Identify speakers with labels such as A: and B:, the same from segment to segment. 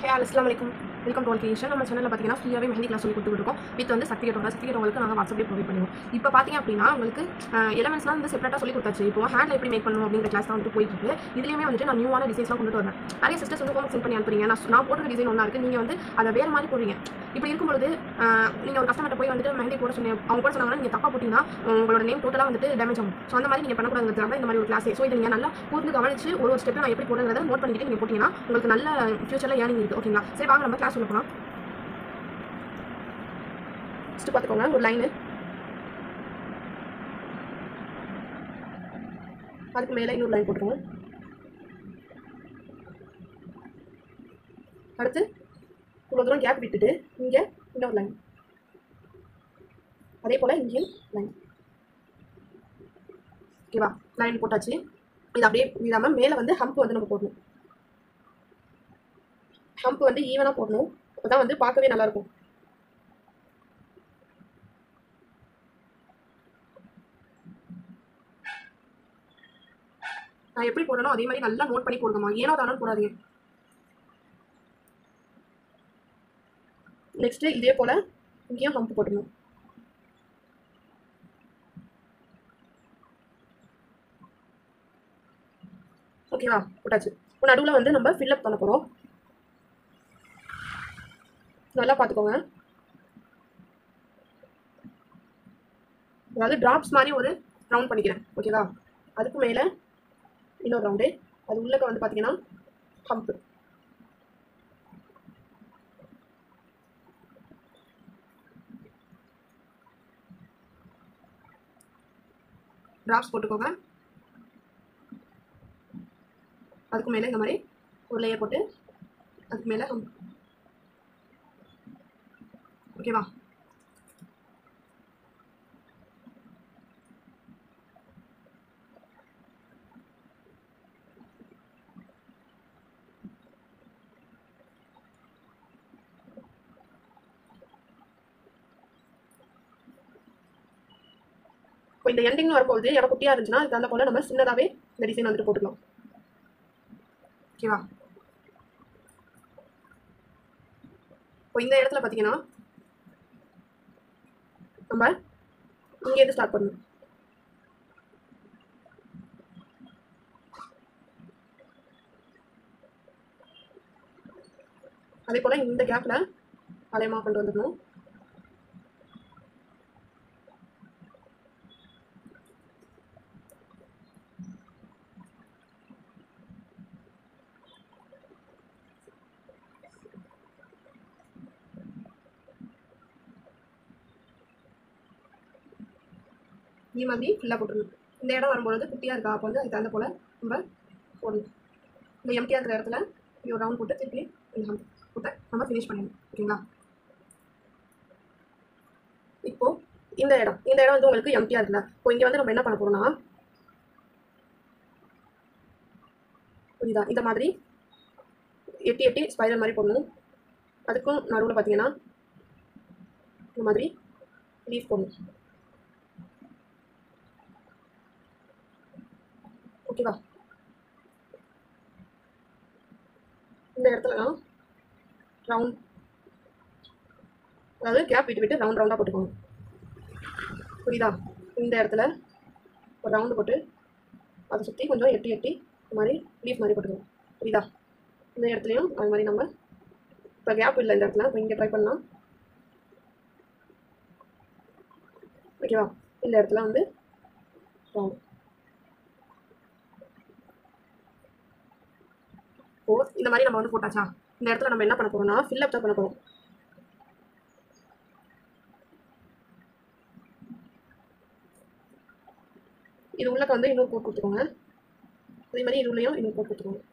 A: ஹே அஸ்ஸலாமு அலைக்கும் welcome to creation. நம்ம சேனலில் பார்த்தீங்கன்னா ஃப்ரீயாகவே மெஹந்தி கிளாஸ் சொல்லி கொடுத்துருக்கோம். வித் வந்து சர்டிஃபிகேட் உங்களுக்கு நாங்கள் வாட்ஸ்அப்லேயே ப்ரொவைட் பண்ணுவோம். இப்போ பார்த்தீங்க அப்படின்னா உங்களுக்கு எலமெண்ட்ஸ்லாம் வந்து செப்பரேட்டாக சொல்லி கொடுத்தாச்சு. இப்போ ஹேண்டில் எப்படி மேக் பண்ணணும் அப்படிங்கிற கிளாஸ் தான் வந்து போயிட்டு இருக்கு. இதுலேயுமே வந்துட்டு நான் நியூவான டிசைன்ஸ்லாம் கொண்டு வரேன். நிறைய சிஸ்டர்ஸ் வந்து ஹோம் சென்ட் பண்ணி அனுப்புறீங்க. நான் போடுற டிசைன் ஒன்றா இருக்குது, நீங்கள் வந்து அதை வேறு மாதிரி போடுறீங்க. இப்படி இருக்கும்பொழுது நீங்கள் ஒரு கஸ்டமர்கிட்ட போய் வந்துட்டு மெஹந்தி போட சொன்னீங்க, அவங்க போட சொன்னாங்கன்னா நீங்கள் தப்பாக போட்டிங்கன்னா உங்களோட நேம் டோட்டலாக வந்துட்டு டேமேஜ் ஆகும். ஸோ அந்த மாதிரி நீங்கள் பண்ணக்கூடாதுங்கிறதுனால இந்த மாதிரி ஒரு கிளாஸ். ஸோ இதை நீங்கள் நல்லா கூர்ந்து கவனிச்சு ஒரு ஸ்டெப் நான் எப்படி போடுறதை நோட் பண்ணிக்கிட்டு நீங்கள் போட்டிங்கன்னா உங்களுக்கு நல்ல ஃபியூச்சரில் ஏர்னிங் இருக்குது. ஓகேங்களா? சரி வாங்க நம்ம கிளாஸ் உள்ள போகலாம். ஃபஸ்ட்டு பார்த்துக்கோங்க, ஒரு லைனு, அதுக்கு மேலே இன்னொரு லைன் போட்டுருவோம். அடுத்து இவ்வளோ தூரம் கேப் விட்டுட்டு இங்கே இன்னொரு லைன், அதே போல் இங்கேயும் லைன். ஓகேவா? லைன் போட்டாச்சு. இது அப்படியே இல்லாமல் மேலே வந்து ஹம்ப் வந்து நம்ம போடணும். ஹம்ப் வந்து ஈவனாக போடணும், அப்போ தான் வந்து பார்க்கவே நல்லாயிருக்கும். நான் எப்படி போடணும் அதே மாதிரி நல்லா நோட் பண்ணி போடுங்கம்மா, ஏனோ தானோ போடாதீங்க. நெக்ஸ்ட்டு இதே போல் இங்கேயும் ஹம்ப் போட்டுக்கணும். ஓகேவா? போட்டாச்சு. இப்போ நடுவில் வந்து நம்ம ஃபில்லப் பண்ண போகிறோம். நல்லா பார்த்துக்கோங்க. அதாவது ட்ராப்ஸ் மாதிரி ஒரு ரவுண்ட் பண்ணிக்கிறேன். ஓகேவா? அதுக்கு மேலே இன்னொரு ரவுண்டு, அது உள்ளக்க வந்து பார்த்தீங்கன்னா ஹம்ப். ட்ராப்ஸ் போட்டுக்கோங்க. அதுக்கு மேலே இந்த மாதிரி ஒரு லேயர் போட்டு அதுக்கு மேலே ஹம்ப். ஓகேவா? இப்போ இந்த எண்டிங் வரும்போது இடம் குட்டியாக இருந்துச்சுன்னா அதுக்கு அந்த போல் நம்ம சின்னதாகவே இந்த டிசைன் வந்துட்டு போட்டுக்கலாம். ஓகேவா? இப்போ இந்த இடத்துல பார்த்தீங்கன்னா நம்ம இங்கேருந்து ஸ்டார்ட் பண்ணணும். அதே போல் இந்த கேப்பில் வளையமாக கொண்டு வந்துடணும். இதே மாதிரி ஃபுல்லாக போட்டுடணும். இந்த இடம் வரும்பொழுது குட்டியாக இருக்கா, அப்போ வந்து அதுக்கு தகுந்த போல் நம்ம போடணும். இந்த எம்டியாக இருக்கிற இடத்துல இப்படி ஒரு ரவுண்ட் போட்டு திருப்பி போட்டு நம்ம ஃபினிஷ் பண்ணிடணும். ஓகேங்களா? இப்போது இந்த இடம் வந்து உங்களுக்கு எம்டியாக இருக்குல்ல, இப்போ இங்கே வந்து நம்ம என்ன பண்ண போகிறோம்னா, புரியுதா, இந்த மாதிரி எட்டி எட்டி ஸ்பைரல் மாதிரி போடணும். அதுக்கும் நடுவில் பார்த்தீங்கன்னா இந்த மாதிரி லீஃப் போடணும். ஓகேவா? இந்த இடத்துலலாம் ரவுண்ட், அதாவது கேப் விட்டு விட்டு ரவுண்டாக போட்டுக்கோங்க. புரியுதா? இந்த இடத்துல ஒரு ரவுண்டு போட்டு அதை சுற்றி கொஞ்சம் எட்டி எட்டி இந்த மாதிரி லீஃப் மாதிரி போட்டுக்கணும். புரியுதா? இந்த இடத்துலையும் அது மாதிரி நம்ம இப்போ கேப் இல்லை இந்த இடத்துல, இப்போ இங்கே ட்ரை பண்ணலாம். ஓகேவா? இந்த இடத்துல வந்து ரவுண்ட். இப்போது இந்த மாதிரி நம்ம வந்து போட்டாச்சா, இந்த இடத்துல நம்ம என்ன பண்ண போகிறோம்னா ஃபில்லப் தான் பண்ண போகிறோம். இது உள்ளக்க வந்து இன்னொரு கோட் கொடுத்துக்கோங்க. அதே மாதிரி இது உள்ளேயும் இன்னொரு கோட் கொடுத்துக்கோங்க.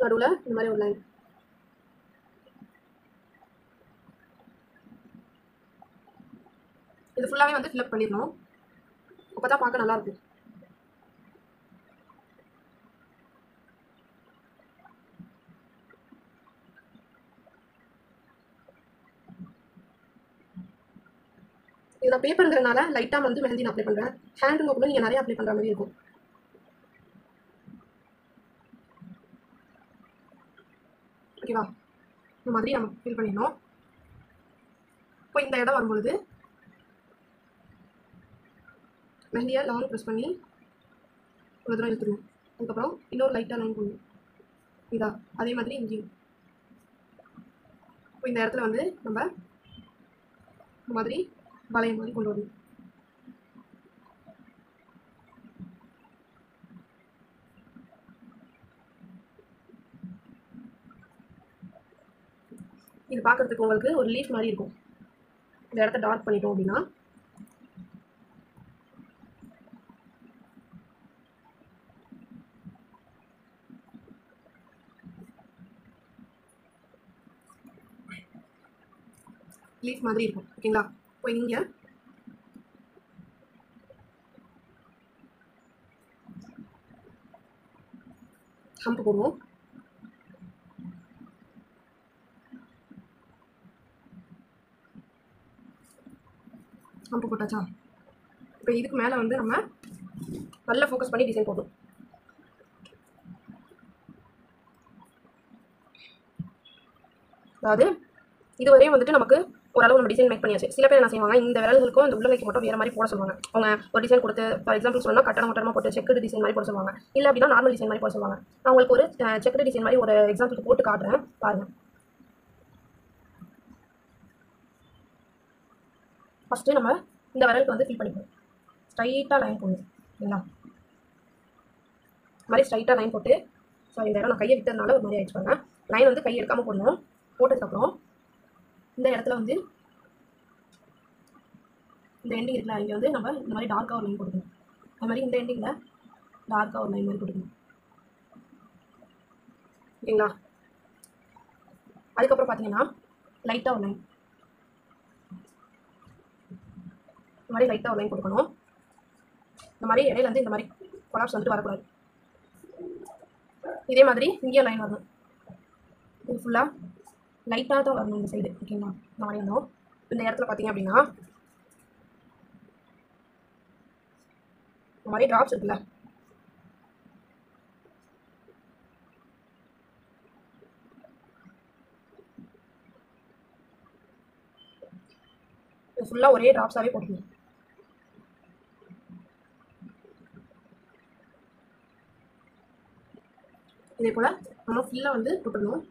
A: நடுவில் இந்த மாதிரி ஒரு லைன். இது ஃபுல்லாகவே வந்து ஃபில்லப் பண்ணிடணும், அப்போ தான் பார்க்க நல்லாயிருக்கும். நான் பேப்பருங்கிறனால லைட்டாக வந்து மெஹந்தி நான் அப்ளை பண்ணுறேன். ஹேண்டுங்கக்குள்ள நீங்கள் நிறைய அப்ளை பண்ணுற மாதிரி இருக்கும். ஓகேவா? இந்த மாதிரி நம்ம ஃபில் பண்ணிடணும். இப்போ இந்த இடம் வரும்பொழுது மெஹந்தியை லாங் ப்ரெஸ் பண்ணி ஒரு தூரம் எடுத்துக்கணும். அதுக்கப்புறம் இன்னொரு லைட்டாக லைன் பண்ணணும். இதா அதே மாதிரி இங்கேயும் இப்போ இந்த இடத்துல வந்து நம்ம இந்த மாதிரி வளையம் மாதிரி கொண்டு வரணும். இது பார்க்குறதுக்கு உங்களுக்கு ஒரு லீஃப் மாதிரி இருக்கும். இந்த இடத்த டார்க் பண்ணிட்டோம் அப்படின்னா லீஃப் மாதிரி இருக்கும். ஓகேங்களா? இப்போ இங்கே ஹம்ப் போடுவோம். ஹம்ப் போட்டாச்சா? இப்போ இதுக்கு மேலே வந்து நம்ம நல்லா ஃபோக்கஸ் பண்ணி டிசைன் போடணும். அதாவது இதுவரையும் வந்துட்டு நமக்கு ஓரளவு நம்ம டிசைன் மேக் பண்ணியாச்சு. சில பேர் என்ன செய்வாங்க, இந்த விரல்களுக்கும் இந்த உள்ளங்கைக்கு மட்டும் வேறு மாதிரி போட சொல்லுவாங்க. அவங்க ஒரு டிசைன் கொடுத்து ஃபார் எக்ஸாம்பிள் சொல்லணும்னா கட்டணம் கட்டணமாக போட்டு செக்குடு டிசைன் மாதிரி போட சொல்லுவாங்க. இல்லை அப்படின்னா நார்மல் டிசைன் மாதிரி போட சொல்லுவாங்க. நான் உங்களுக்கு ஒரு செக்குடு டிசைன் மாதிரி ஒரு எக்ஸாம்பிளுக்கு போட்டு காட்டுறேன் பாருங்கள். ஃபஸ்ட்டு நம்ம இந்த விரலுக்கு வந்து ஃபில் பண்ணிக்கணும். ஸ்ட்ரைட்டாக லைன் போடணும். இல்லைங்களா? இந்த மாதிரி ஸ்ட்ரைட்டாக லைன் போட்டு இந்த இடம் நான் கையை விட்டதுனால ஒரு மாதிரி ஆயிடுச்சு பாருங்க. லைன் வந்து கை எடுக்காமல் போடணும். போட்டதுக்கப்புறம் இந்த இடத்துல வந்து இந்த எண்டிங் இருக்குல்ல, இங்கே வந்து நம்ம இந்த மாதிரி டார்க்காக ஒரு லைன் போட்டுக்கணும். அது மாதிரி இந்த எண்டிங்கில் டார்க்காக ஒரு லைன் மாதிரி போட்டுக்கணும். ஓகேங்களா? அதுக்கப்புறம் பார்த்தீங்கன்னா லைட்டாக ஒரு லைன், இந்த மாதிரி லைட்டாக ஒரு லைன் போட்டுக்கணும். இந்த மாதிரி இடையில வந்து இந்த மாதிரி கொலாப்ஸ் வந்துட்டு வரக்கூடாது. இதே மாதிரி இங்கேயும் லைன் வரணும். இது ஃபுல்லாக லைட்டாக தான் வரணும் இந்த சைடு. ஓகேங்களா? இந்த மாதிரி வரணும். இந்த இடத்துல பார்த்தீங்க அப்படின்னா இந்த மாதிரி ட்ராப்ஸ் இருக்குல்ல, இது ஃபுல்லாக ஒரே ட்ராப்ஸாகவே போட்டுக்கணும். இதே போல் நம்ம ஃபுல்லாக வந்து போட்டுடணும்.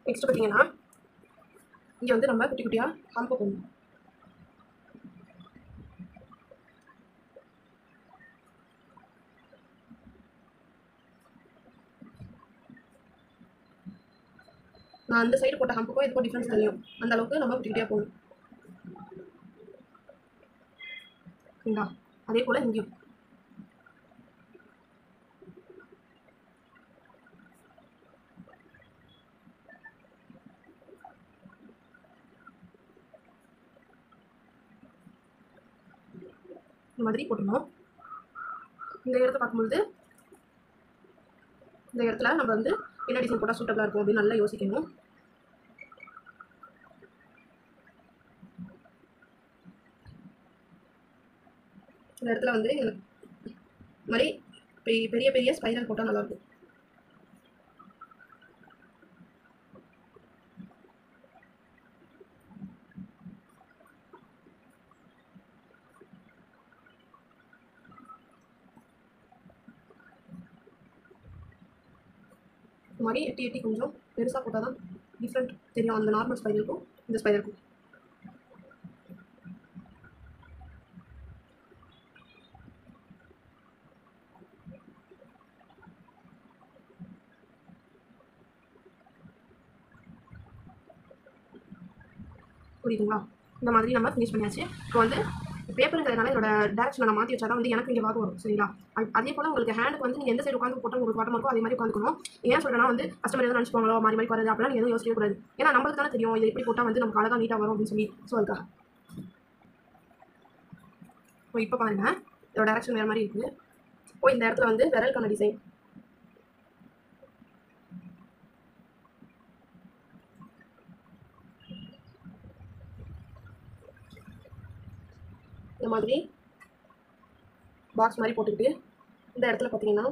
A: நெக்ஸ்ட் பார்த்தீங்கன்னா இங்கே வந்து நம்ம குட்டி குட்டியாக ஹம்ப் போடணும். நான் அந்த சைடு போட்ட ஹம்புக்கும் இதுக்கும் டிஃப்ரென்ஸ் தெரியும். அந்த அளவுக்கு நம்ம குட்டி குட்டியாக போடணும். சரிங்களா? அதே போல் இங்கேயும் இந்த மாதிரி போட்டுடணும். இந்த இடத்த பார்க்கும்பொழுது இந்த இடத்துல நம்ம வந்து என்ன டிசைன் போட்டால் சூட்டபிளாக இருக்கும் அப்படின்னு நல்லா யோசிக்கணும். இந்த இடத்துல வந்து இந்த மாதிரி பெரிய பெரிய ஸ்பைரல் போட்டால் நல்லாயிருக்கும். இந்த மாதிரி எட்டி எட்டி கொஞ்சம் பெருசாக போட்டால் தான் டிஃப்ரெண்ட் தெரியும் அந்த நார்மல் ஸ்பைரலுக்கும் இந்த ஸ்பைரலுக்கும். புரியுதுங்களா? இந்த மாதிரி நம்ம ஃபினிஷ் பண்ணியாச்சு. இப்போ வந்து பேப்பருங்கிறதுனால இதோட டேரக்ஷனை நான் மாற்றி வச்சா தான் வந்து எனக்கு இங்கே வாக்கு வரும். சரிங்களா? அதே போல் உங்களுக்கு ஹேண்டுக்கு வந்து நீங்கள் எந்த சைடு உட்காந்து போட்டால் உங்களுக்கு வாட்டமாக இருக்கோ அதே மாதிரி உட்காந்துக்கணும். ஏன் சொல்கிறேன்னா வந்து கஸ்டமர் எதுவும் நினச்சிப்பாங்களோ மாறி மாதிரி வருது அப்படிலாம் நீங்கள் எதுவும் யோசிக்கக்கூடாது. ஏன்னா நம்மளுக்கு தானே தெரியும் இது எப்படி போட்டால் வந்து நமக்கு அழகாக நீட்டாக வரும் அப்படின்னு சொல்லி. ஸோ அதுக்காக இப்போ பாருங்கள் இதோட டேரக்ஷன் வேறு மாதிரி இருக்குது. இப்போ இந்த இடத்துல வந்து விரலுக்கான டிசைன் இந்த மாதிரி பாக்ஸ் மாதிரி போட்டுக்கிட்டு இந்த இடத்துல பார்த்தீங்கன்னா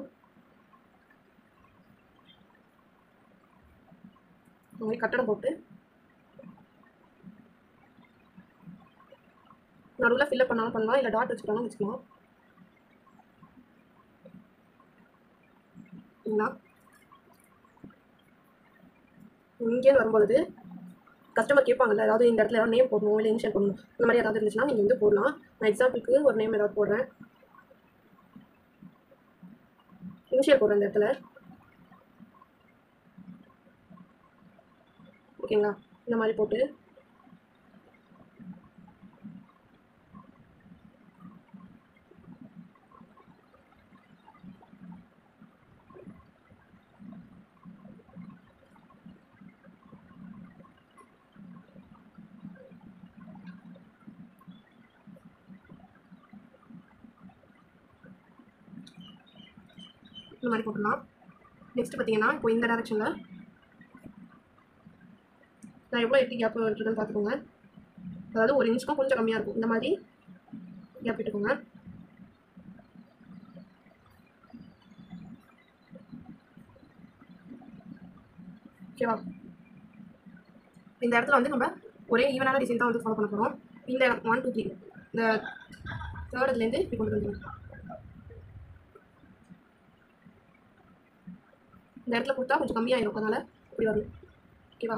A: இந்த மாதிரி கட்டடம் போட்டு நடுவில் ஃபில்லப் பண்ணாலும் பண்ணலாம், இல்லை டாட் வச்சுக்கலாம் வச்சுக்கலாம். சரிங்களா? இங்கேருந்து வரும்பொழுது கஸ்டமர் கேட்பாங்கல்ல, அதாவது இந்த இடத்துல ஏதாவது நேம் போடணும் இல்லை இனிஷியல் பண்ணணும், இந்த மாதிரி ஏதாவது இருந்துச்சுன்னா நீங்கள் வந்து போடலாம். நான் எக்ஸாம்பிளுக்கு ஒரு நேம் ஏதாவது போடுறேன், இனிஷியல் போடுறேன் இந்த இடத்துல. ஓகேங்களா? இந்த மாதிரி போட்டு இந்த மாதிரி போட்டுடலாம். நெக்ஸ்ட் பார்த்தீங்கன்னா இப்போ இந்த டைரக்ஷனில் நான் எவ்வளோ எப்படி கேப் இருக்குதுன்னு பார்த்துக்கோங்க. அதாவது 1 இன்ச்சுக்கும் கொஞ்சம் கம்மியாக இருக்கும். இந்த மாதிரி கேப் விட்டுக்கோங்க. ஓகேவா? இந்த இடத்துல வந்து நம்ம ஒரே ஈவனான டிசைன் தான் வந்து ஃபாலோ பண்ண போகிறோம். இந்த 1 2 3 இந்த தேர்ட் இதுலேருந்து இப்படி கொண்டு வந்துடுங்க. இந்த இடத்துல கொடுத்தா கொஞ்சம் கம்மியாகிடும், அதனால் இப்படி வரும். ஓகேவா?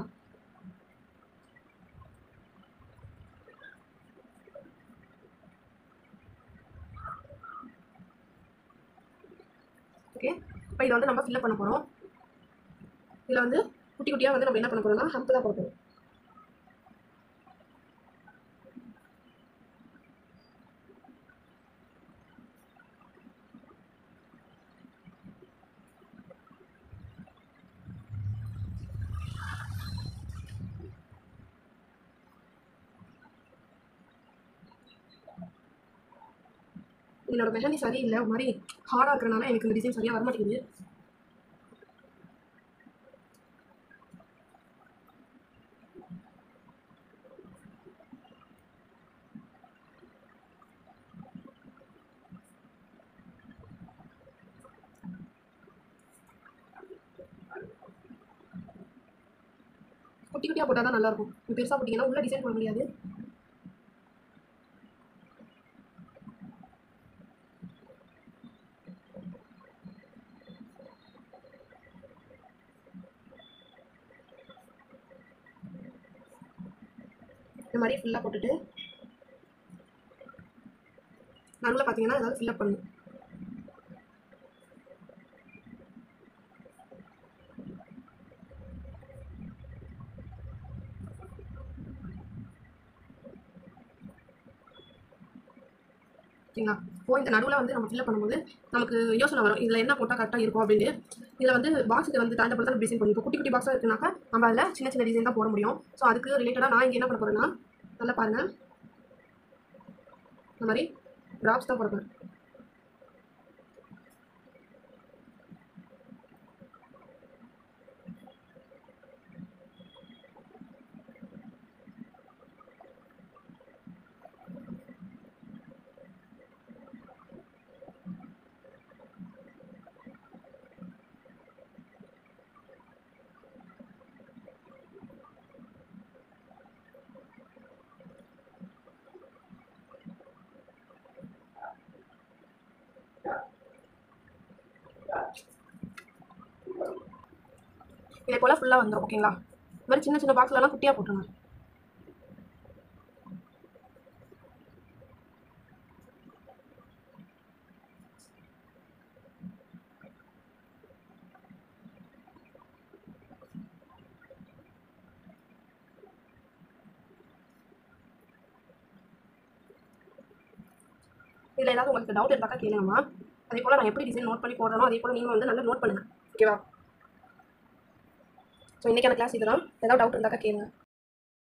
A: ஓகே, இப்போ இதை வந்து நம்ம ஃபில்லப் பண்ண போகிறோம். இதில் வந்து குட்டி குட்டியாக வந்து நம்ம என்ன பண்ண போகிறோம்னா ஹம்ப் தான் போட போகிறோம். என்னோட மெஹந்தி சரியில்லை, ஒரு மாதிரி ஹார்டாக இருக்கிறனால எனக்கு இந்த டிசைன் சரியாக வர மாட்டேங்குது. குட்டி குட்டியாக போட்டால் தான் நல்லாயிருக்கும். பெருசாக போட்டிங்கன்னா உள்ள டிசைன் போட முடியாது. இந்த மாதிரி ஃபுல்லாக போட்டுட்டு நடுவில் பார்த்தீங்கன்னா ஏதாவது ஃபில்லப் பண்ணணும். ஓகேங்களா? இப்போ இந்த நடுவில் வந்து நம்ம ஃபில்லப் பண்ணும்போது நமக்கு யோசனை வரும், இதில் என்ன போட்டால் கரெக்டாக இருக்கும் அப்படின்ட்டு. இதில் வந்து பாக்ஸுக்கு வந்து தகுந்த தான் டிசைன் பண்ணிப்போம். குட்டி குட்டி பாக்ஸாக இருக்குனாக்கா நம்ம அதில் சின்ன சின்ன டிசைன் தான் போட முடியும். ஸோ அதுக்கு ரிலேட்டடாக நான் இங்கே என்ன பண்ண போகிறேன்னா, நல்லா பாருங்கள், இந்த மாதிரி ட்ராப்ஸ் தான் போட போகிறேன். இதே போல் ஃபுல்லாக வந்துடும். ஓகேங்களா? இந்த மாதிரி சின்ன சின்ன பாக்ஸ்லலாம் குட்டியாக போட்டுருங்க. இதில் ஏதாவது உங்களுக்கு டவுட் இருந்தாக்கா கேளுங்கம்மா. அதே போல் நான் எப்படி டிசைன் நோட் பண்ணி போடுறேனோ அதே போல் நீங்கள் வந்து நல்லா நோட் பண்ணுங்கள். ஓகேவா? ஸோ இன்றைக்கான கிளாஸ் இதுதான். ஏதாவது டவுட் இருந்தாக்கா கேளுங்க.